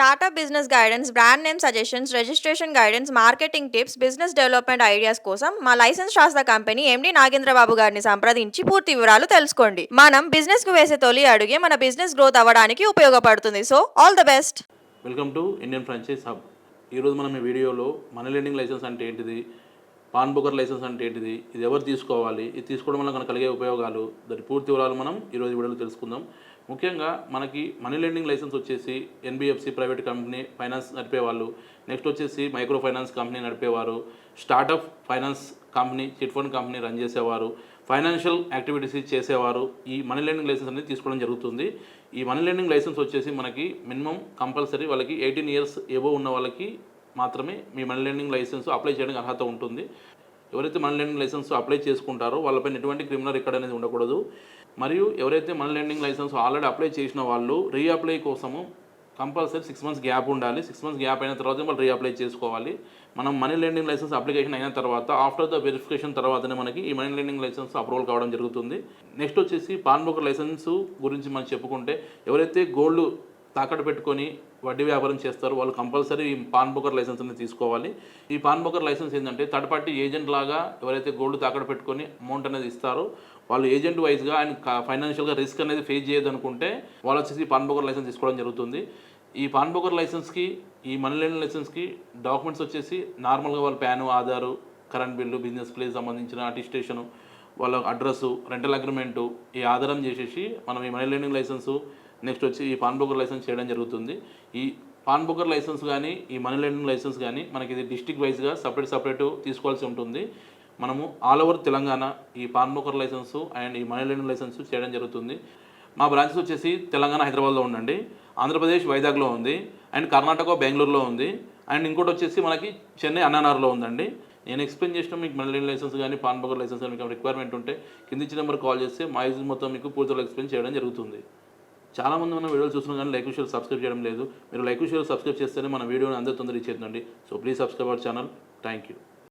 Startup business guidance, brand name suggestions, registration guidance, marketing tips, business development ideas కోసం మా licence శాస్త్ర company MD Nagendra Babu గారిని సంప్రదించి పూర్తి వివరాలు తెలుసుకోండి. మనం బిజినెస్ కు వేసే తొలి అడుగే మన బిజినెస్ గ్రోత్ అవ్వడానికి ఉపయోగపడుతుంది. So all the best. Welcome to Indian franchise hub. ఈరోజు మనం ఈ వీడియోలో మనీ లెండింగ్ లైసెన్స్ అంటే ఏంటిది, పాన్ బ్రోకర్ లైసెన్స్ అంటే ఏంటిది, ఇది ఎవరు తీసుకోవాలి, ఇది తీసుకోవడం వల్ల మనకు కలిగే ఉపయోగాలు, దాని పూర్తి వివరాలు మనం ఈరోజు వీడియోలో తెలుసుకుందాం. ముఖ్యంగా మనకి మనీ లెండింగ్ లైసెన్స్ వచ్చేసి ఎన్బిఎఫ్సి ప్రైవేట్ కంపెనీ ఫైనాన్స్ నడిపేవాళ్ళు, నెక్స్ట్ వచ్చేసి మైక్రో ఫైనాన్స్ కంపెనీ నడిపేవారు, startup finance company, chit fund company run చేసేవారు, ఫైనాన్షియల్ యాక్టివిటీస్ చేసేవారు ఈ మనీ లెండింగ్ లైసెన్స్ అనేది తీసుకోవడం జరుగుతుంది. ఈ మనీ లెండింగ్ లైసెన్స్ వచ్చేసి మనకి మినిమం కంపల్సరీ వాళ్ళకి 18 ఇయర్స్ ఎబో ఉన్న వాళ్ళకి మాత్రమే మీ మనీ లెండింగ్ లైసెన్స్ అప్లై చేయడానికి అర్హత ఉంటుంది. ఎవరైతే మనీ లెండింగ్ లైసెన్స్ అప్లై చేసుకుంటారో వాళ్ళపైన ఎటువంటి క్రిమినల్ రికార్డ్ అనేది ఉండకూడదు. మరియు ఎవరైతే money lending licence already apply చేసిన వాళ్ళు రీఅప్లై కోసము కంపల్సరీ 6 మంత్స్ గ్యాప్ ఉండాలి. 6 మంత్స్ గ్యాప్ అయిన తర్వాత వాళ్ళు రీఅప్లై చేసుకోవాలి. మనం మనీ లెండింగ్ లైసెన్స్ అప్లికేషన్ అయిన తర్వాత ఆఫ్టర్ ద వెరిఫికేషన్ తర్వాతనే మనకి ఈ మనీ లెండింగ్ లైసెన్స్ అప్రూవల్ కావడం జరుగుతుంది. నెక్స్ట్ వచ్చేసి పాన్ బ్రోకర్ లైసెన్స్ గురించి మనం చెప్పుకుంటే, ఎవరైతే గోల్డ్ తాకట్టు పెట్టుకొని వడ్డీ వ్యాపారం చేస్తారు వాళ్ళు కంపల్సరీ ఈ పాన్ బ్రోకర్ లైసెన్స్ అనేది తీసుకోవాలి. ఈ పాన్ బ్రోకర్ లైసెన్స్ ఏంటంటే థర్డ్ పార్టీ ఏజెంట్ లాగా ఎవరైతే గోల్డ్ తాకట్టు పెట్టుకొని అమౌంట్ అనేది ఇస్తారో వాళ్ళు ఏజెంట్ వైజ్గా అండ్ ఫైనాన్షియల్గా రిస్క్ అనేది ఫేస్ చేయదు అనుకుంటే వాళ్ళు వచ్చేసి పాన్ బ్రోకర్ లైసెన్స్ తీసుకోవడం జరుగుతుంది. ఈ పాన్ బ్రోకర్ లైసెన్స్కి, ఈ మనీ లెండింగ్ లైసెన్స్కి డాక్యుమెంట్స్ వచ్చేసి నార్మల్గా వాళ్ళ pan, Aadhaar, current bill, business place సంబంధించిన అటిస్టేషను, వాళ్ళ అడ్రస్సు, రెంటల్ అగ్రిమెంటు ఈ ఆధారం చేసేసి మనం ఈ మనీ లెండింగ్ లైసెన్సు నెక్స్ట్ వచ్చి ఈ పాన్ బ్రోకర్ లైసెన్స్ చేయడం జరుగుతుంది. ఈ పాన్ బ్రోకర్ లైసెన్స్ కానీ ఈ మనీ లెండింగ్ లైసెన్స్ కానీ మనకి ఇది డిస్ట్రిక్ట్ వైజ్గా సపరేట్ తీసుకోవాల్సి ఉంటుంది. మనము ఆల్ ఓవర్ తెలంగాణ ఈ పాన్ బ్రోకర్ లైసెన్సు అండ్ ఈ మనీ లెండింగ్ లైసెన్స్ చేయడం జరుగుతుంది. మా బ్రాంచెస్ వచ్చేసి తెలంగాణ హైదరాబాద్లో ఉందండి, ఆంధ్రప్రదేశ్ వైజాగ్లో ఉంది, అండ్ కర్ణాటక బెంగళూరులో ఉంది, అండ్ ఇంకోటి వచ్చేసి మనకి చెన్నై అన్నానార్లో ఉందండి. నేను ఎక్స్ప్లెయిన్ చేసిన మీకు మనీ లెండింగ్ లైసెన్స్ కానీ పాన్ బ్రోకర్ లైసెన్స్ కానీ మీకు రిక్వైర్మెంట్ ఉంటే కింద ఇచ్చిన నెంబర్ కాల్ చేస్తే మా యూజ్ మొత్తం మీకు పూర్తిగా ఎక్స్ప్లెయిన్ చేయడం జరుగుతుంది. చాలామంది మన వీడియోలు చూస్తున్నాం కానీ లైక్ షేర్ సబ్స్క్రైబ్ చేయడం లేదు. మీరు లైక్ షేర్ సబ్స్క్రైబ్ చేస్తేనే మన వీడియోని అందరూ తొందరగా ఇచ్చేద్దండి. So please subscribe our channel. Thank you.